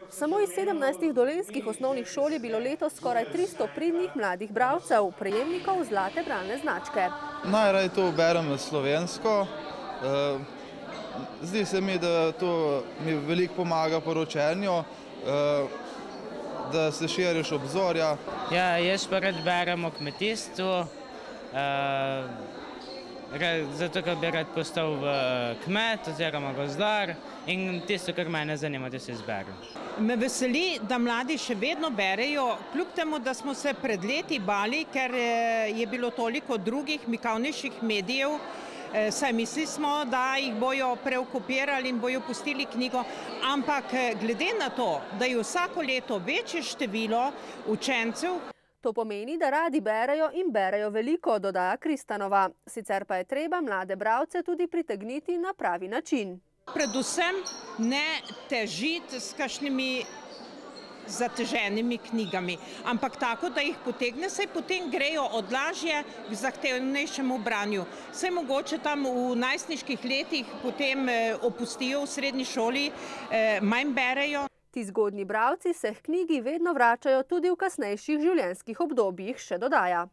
Samo iz 17 dolenjskih osnovnih šol je bilo letos skoraj 300 pridnih mladih bralcev, prejemnikov zlate bralne značke. Najraje to berem slovensko. Zdi se mi, da to mi veliko pomaga po učenju, da se širiš obzorja. Ja, jaz pa rad berem o kmetijstvu, zato ker bi rad postal kmet oziroma gozdar in tisto, kar mene zanima, da se izberem. Me veseli, da mladi še vedno berejo, kljub temu, da smo se pred leti bali, ker je bilo toliko drugih mikavnejših medijev, saj mislili smo, da jih bojo preokupirali in bojo pustili knjigo, ampak glede na to, da je vsako leto večje število učencev. To pomeni, da radi berejo in berejo veliko, dodaja Kristanova. Sicer pa je treba mlade bralce tudi pritegniti na pravi način. Predvsem ne težiti s kakšnimi zateženimi knjigami, ampak tako, da jih potegne, saj potem grejo odlažje k zahtevnejšemu branju. Saj mogoče tam v najstniških letih potem opustijo v srednji šoli, manj berejo. Ti zgodnji bralci se k knjigi vedno vračajo tudi v kasnejših življenjskih obdobjih, še dodaja.